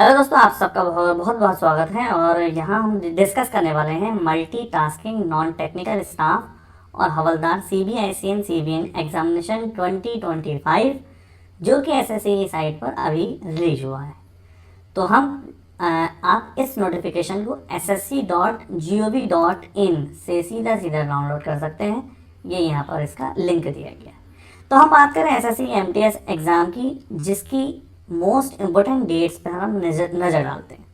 Hello दोस्तों, आप सबका बहुत बहुत बहुत स्वागत है। और यहाँ हम डिस्कस करने वाले हैं मल्टीटास्किंग नॉन टेक्निकल स्टाफ और हवलदार सीबीआईसीएन सीबीएन एग्जामिनेशन 2025 जो कि एसएससी की साइट पर अभी रिलीज हुआ है। तो आप इस नोटिफिकेशन को ssc.gov.in से सीधा डाउनलोड कर सकते हैं। ये यहाँ पर इसका लिंक दिया गया है। तो हम बात करें एसएससी एमटीएस एग्ज़ाम की, जिसकी मोस्ट इम्पोर्टेंट डेट्स पर हम नज़र डालते हैं।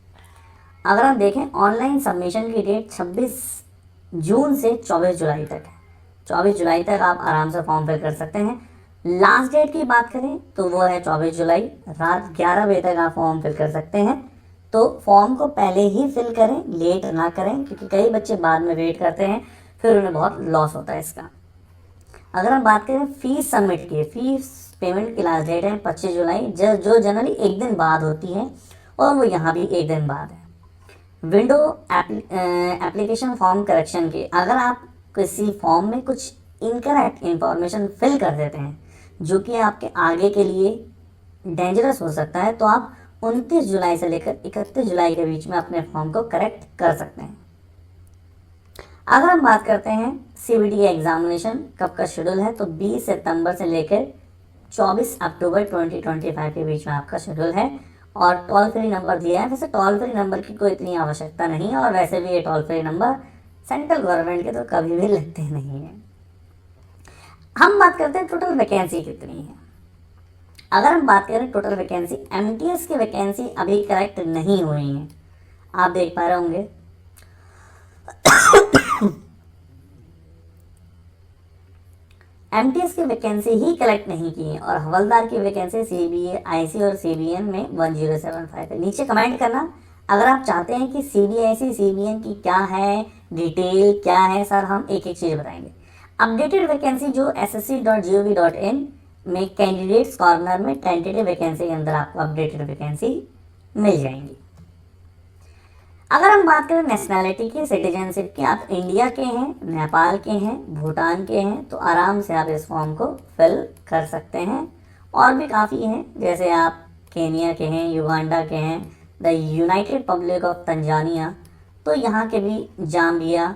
अगर हम देखें, ऑनलाइन सबमिशन की डेट 26 जून से 24 जुलाई तक है। 24 जुलाई तक आप आराम से फॉर्म फिल कर सकते हैं। लास्ट डेट की बात करें तो वो है 24 जुलाई, रात 11 बजे तक आप फॉर्म फिल कर सकते हैं। तो फॉर्म को पहले ही फिल करें, लेट ना करें, क्योंकि कई बच्चे बाद में वेट करते हैं, फिर उन्हें बहुत लॉस होता है इसका। अगर हम बात करें फीस सबमिट की, फीस पेमेंट की लास्ट डेट है 25 जुलाई, जो जनरली एक दिन बाद होती है, और वो यहाँ भी एक दिन बाद है। विंडो एप्लीकेशन फॉर्म करेक्शन की, अगर आप किसी फॉर्म में कुछ इनकरेक्ट इंफॉर्मेशन फिल कर देते हैं जो कि आपके आगे के लिए डेंजरस हो सकता है, तो आप 29 जुलाई से लेकर 31 जुलाई के बीच में अपने फॉर्म को करेक्ट कर सकते हैं। अगर हम बात करते हैं सीबीटी एग्जामिनेशन कब का शेड्यूल है, तो 20 सितंबर से लेकर 24 अक्टूबर 2025 के बीच में आपका शेड्यूल है। और टोल फ्री नंबर दिया है। वैसे टोल फ्री नंबर की कोई इतनी आवश्यकता नहीं है, और वैसे भी ये toll free number central government के तो कभी भी लगते नहीं है। हम बात करते हैं टोटल वैकेंसी कितनी है। अगर हम बात करें टोटल वैकेंसी, एमटीएस की वैकेंसी अभी करेक्ट नहीं हुई है, आप देख पा रहे होंगे। एमटीएस की वैकेंसी ही कलेक्ट नहीं की है, और हवलदार की वैकेंसी सीबीआईसी और सीबीएन में 1075 है। नीचे कमेंट करना अगर आप चाहते हैं कि सीबीआईसी सीबीएन की क्या है डिटेल, क्या है सर, हम एक एक चीज़ बताएंगे। अपडेटेड वैकेंसी जो ssc.gov.in में कैंडिडेट्स कॉर्नर में टेंटेटिव वैकेंसी के अंदर आपको अपडेटेड वैकेंसी मिल जाएंगी। अगर हम बात करें नेशनैलिटी की, सिटीजनशिप की, आप इंडिया के हैं, नेपाल के हैं, भूटान के हैं, तो आराम से आप इस फॉर्म को फिल कर सकते हैं। और भी काफ़ी हैं, जैसे आप केनिया के हैं, युगांडा के हैं, the United public of Tanzania, तो यहाँ के भी, जाम्बिया,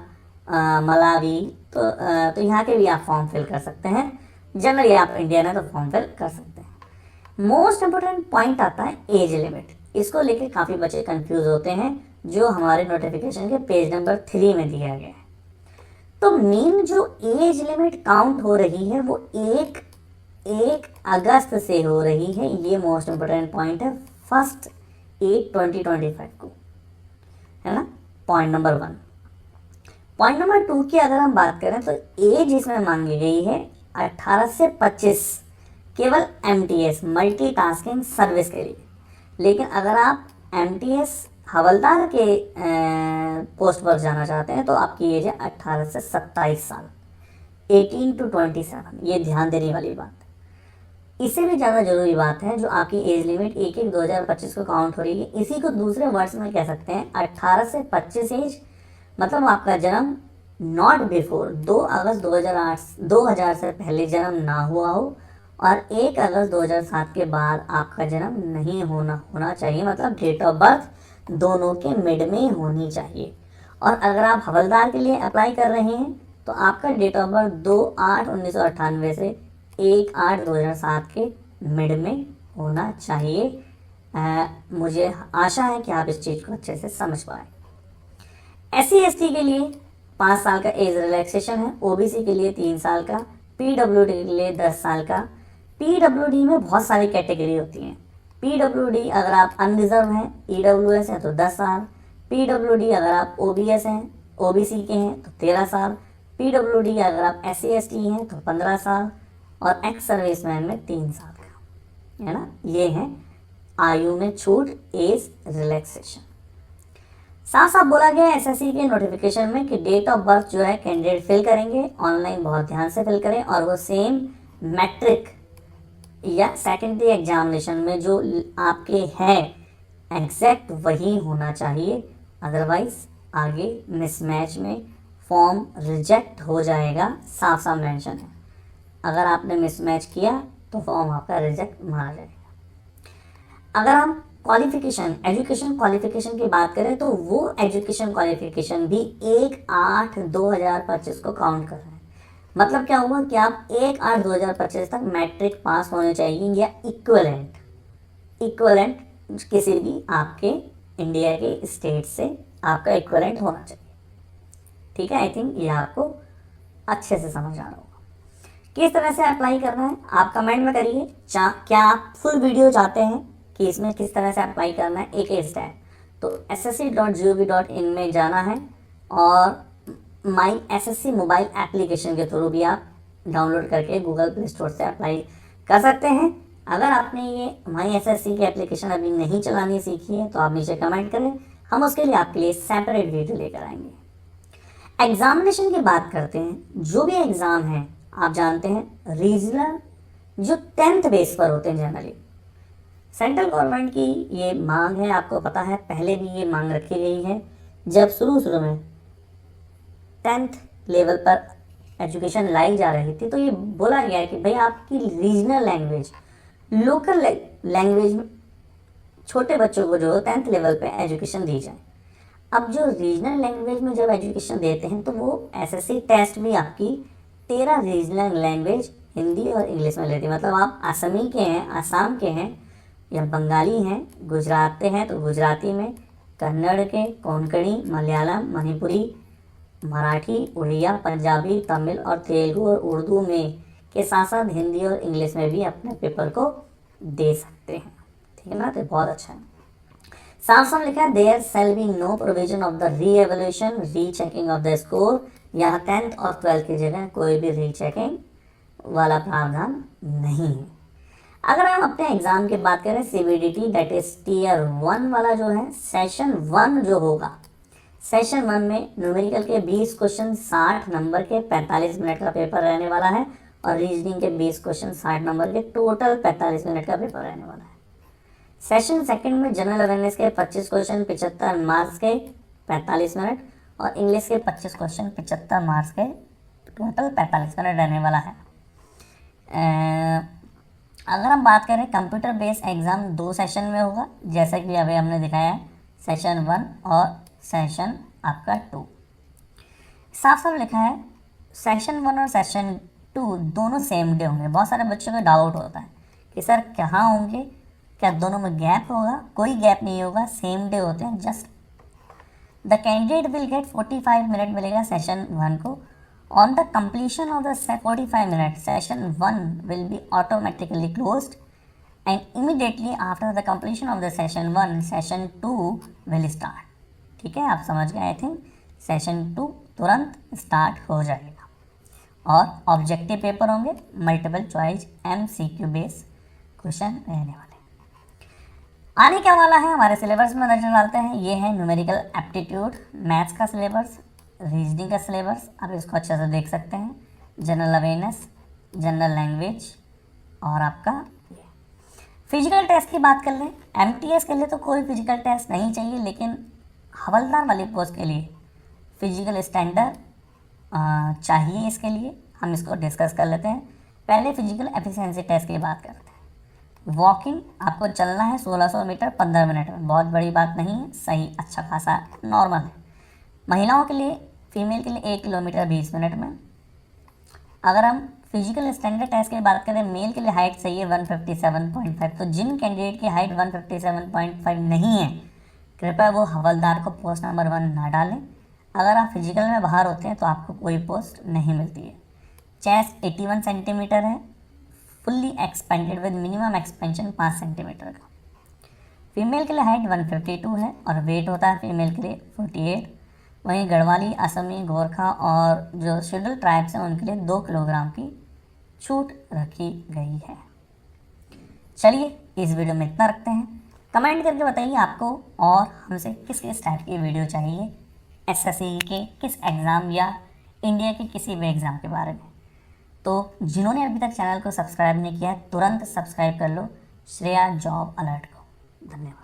मलावी, तो यहाँ के भी आप फॉर्म फिल कर सकते हैं। जनरली आप इंडियन है तो फॉर्म फिल कर सकते हैं। मोस्ट इम्पोर्टेंट पॉइंट आता है एज लिमिट। इसको लेकर काफ़ी बच्चे कंफ्यूज होते हैं, जो हमारे नोटिफिकेशन के पेज नंबर 3 में दिया गया है। तो मेन जो एज लिमिट काउंट हो रही है वो 1 अगस्त से हो रही है। ये मोस्ट इम्पोर्टेंट पॉइंट है, 1/8/2025 को, है ना, पॉइंट नंबर 1। पॉइंट नंबर 2 की अगर हम बात करें तो एज इसमें मांगी गई है 18 से 25, केवल एमटीएस मल्टीटास्किंग सर्विस के लिए। लेकिन अगर आप एमटीएस हवलदार के पोस्ट पर जाना चाहते हैं तो आपकी एज है 18 से 27 साल, 18 to 27। ये ध्यान देने वाली बात है। इससे भी ज़्यादा जरूरी बात है, जो आपकी एज लिमिट 1/1/2025 को काउंट हो रही है, इसी को दूसरे वर्ड्स में कह सकते हैं 18 से 25 एज, मतलब आपका जन्म नॉट बिफोर 2 अगस्त 2000 से पहले जन्म ना हुआ हो, और 1 अगस्त 2007 के बाद आपका जन्म नहीं होना चाहिए। मतलब डेट ऑफ बर्थ दोनों के मिड में होनी चाहिए। और अगर आप हवलदार के लिए अप्लाई कर रहे हैं तो आपका डेट ऑफ बर्थ 2/8/1998 से 1/8/2007 के मिड में होना चाहिए। मुझे आशा है कि आप इस चीज़ को अच्छे से समझ पाए। SC/ST के लिए 5 साल का एज रिलैक्सेशन है, OBC के लिए 3 साल का, PWD के लिए 10 साल का। PWD में बहुत सारी कैटेगरी होती हैं। PWD अगर आप अनरिजर्व हैं, EWS हैं तो 10 साल, PWD अगर आप OBS हैं, OBC के हैं तो 13 साल, PWD अगर आप SC/ST हैं तो 15 साल, और एक्स सर्विसमैन में 3 साल का, है ना। ये है आयु में छूट, एज रिलैक्सेशन। साफ साफ बोला गया है एसएससी के नोटिफिकेशन में कि डेट ऑफ बर्थ जो है कैंडिडेट फिल करेंगे, ऑनलाइन बहुत ध्यान से फिल करें, और वो सेम मैट्रिक या सेकेंडरी एग्जामिनेशन में जो आपके हैं एग्जैक्ट वही होना चाहिए। अदरवाइज आगे मिसमैच में फॉर्म रिजेक्ट हो जाएगा, साफ साफ मेंशन है। अगर आपने मिसमैच किया तो फॉर्म आपका रिजेक्ट माना जाएगा। अगर हम क्वालिफिकेशन, एजुकेशन क्वालिफिकेशन की बात करें तो वो एजुकेशन क्वालिफिकेशन भी 1/8/2025 को काउंट कर रहे हैं। मतलब क्या हुआ कि आप 1/8/2025 तक मैट्रिक पास होने चाहिए या इक्वलेंट किसी भी आपके इंडिया के स्टेट से आपका इक्वलेंट होना चाहिए। ठीक है, आई थिंक ये आपको अच्छे से समझ आ रहा होगा। किस तरह से अप्लाई करना है आप कमेंट में करिए। क्या आप फुल वीडियो चाहते हैं कि इसमें किस तरह से अप्लाई करना है एक एक स्टेप, तो ssc.gov.in में जाना है और माई SSC मोबाइल एप्लीकेशन के थ्रू भी आप डाउनलोड करके गूगल प्ले स्टोर से अप्लाई कर सकते हैं। अगर आपने ये माई SSC की एप्लीकेशन अभी नहीं चलानी सीखी है तो आप नीचे कमेंट करें, हम उसके लिए आपके लिए सेपरेट वीडियो लेकर आएंगे। एग्जामिनेशन की बात करते हैं। जो भी एग्ज़ाम है आप जानते हैं रीजनल जो 10th बेस पर होते हैं जनरली, सेंट्रल गवर्नमेंट की ये मांग है, आपको पता है पहले भी ये मांग रखी गई है। जब शुरू में 10th लेवल पर एजुकेशन लाई जा रही थी तो ये बोला गया कि भाई आपकी रीजनल लैंग्वेज, लोकल लैंग्वेज में छोटे बच्चों को जो 10th लेवल पे एजुकेशन दी जाए। अब जो रीजनल लैंग्वेज में जब एजुकेशन देते हैं तो वो SSC टेस्ट भी आपकी 13 रीजनल लैंग्वेज हिंदी और इंग्लिश में लेती है। मतलब आप असमी के हैं, आसाम के हैं या बंगाली हैं, गुजराती हैं तो गुजराती में, कन्नड़ के कोंकणी, मलयालम, मणिपुरी, मराठी, उड़िया, पंजाबी, तमिल और तेलुगु और उर्दू में के साथ साथ हिंदी और इंग्लिश में भी अपने पेपर को दे सकते हैं। ठीक है ना, तो बहुत अच्छा है। साफ साफ लिखा है there shall be no provision of the re evaluation re checking of the score. यहाँ 10th और 12th की जगह कोई भी री चेकिंग वाला प्रावधान नहीं है। अगर हम अपने एग्जाम की बात करें CBDT दैट इज Tier 1 वाला जो है, सेशन 1 जो होगा, सेशन 1 में न्यूमेरिकल के 20 क्वेश्चन 60 नंबर के 45 मिनट का पेपर रहने वाला है और रीजनिंग के 20 क्वेश्चन 60 नंबर के टोटल 45 मिनट का पेपर रहने वाला है। सेशन सेकंड में जनरल अवेयरनेस के 25 क्वेश्चन 75 मार्क्स के 45 मिनट और इंग्लिश के 25 क्वेश्चन 75 मार्क्स के टोटल 45 मिनट रहने वाला है। अगर हम बात करें कंप्यूटर बेस्ड एग्ज़ाम 2 सेशन में होगा, जैसा कि अभी हमने दिखाया है, सेशन 1 और सेशन आपका 2। साफ साफ लिखा है सेशन 1 और सेशन 2 दोनों सेम डे होंगे। बहुत सारे बच्चों को डाउट होता है कि सर कहाँ होंगे, क्या दोनों में गैप होगा? कोई गैप नहीं होगा, सेम डे होते हैं। Just the candidate will get 45 minute मिलेगा सेशन 1 को। On the completion of the 45 minutes, session 1 will be automatically closed and immediately after the completion of the session 1, session 2 will start. ठीक है, आप समझ गए I think. Session 2 तुरंत start हो जाएगा और ऑब्जेक्टिव पेपर होंगे, multiple choice MCQ base question रहने वाले। आने क्या वाला है हमारे सिलेबस में नजर डालते हैं। ये है न्यूमेरिकल एप्टीट्यूड, मैथ्स का सिलेबस, रीजनिंग का सिलेबस, आप इसको अच्छे से देख सकते हैं। जनरल अवेयरनेस, जनरल लैंग्वेज और आपका फिजिकल टेस्ट की बात कर लें। MTS के लिए तो कोई फिजिकल टेस्ट नहीं चाहिए, लेकिन हवलदार वाली पोस्ट के लिए फिजिकल स्टैंडर्ड चाहिए। इसके लिए हम इसको डिस्कस कर लेते हैं। पहले फिजिकल एफिशिएंसी टेस्ट की बात करते हैं। वॉकिंग आपको चलना है 1600 मीटर 15 मिनट में, बहुत बड़ी बात नहीं है, सही अच्छा खासा नॉर्मल है। महिलाओं के लिए, फीमेल के लिए 1 किलोमीटर 20 मिनट में। अगर हम फिजिकल स्टैंडर्ड टेस्ट की बात करें, मेल के लिए हाइट चाहिए 157.5। तो जिन कैंडिडेट की हाइट 157.5 नहीं है, कृपया वो हवलदार को पोस्ट नंबर 1 ना डालें। अगर आप फिजिकल में बाहर होते हैं तो आपको कोई पोस्ट नहीं मिलती है। चेस्ट 81 सेंटीमीटर है, fully expanded with minimum expansion 5 centimetre का। फीमेल के लिए हाइट 152 है और वेट होता है फीमेल के लिए 48। वहीं गढ़वाली, असमी, गोरखा और जो शेड्यूल ट्राइब्स हैं उनके लिए 2 किलोग्राम की छूट रखी गई है। चलिए इस वीडियो में इतना रखते हैं। कमेंट करके बताइए आपको और हमसे किस किस टाइप की वीडियो चाहिए, SSC के किस एग्ज़ाम या इंडिया के किसी भी एग्ज़ाम के बारे में। तो जिन्होंने अभी तक चैनल को सब्सक्राइब नहीं किया है, तुरंत सब्सक्राइब कर लो श्रेया जॉब अलर्ट को। धन्यवाद।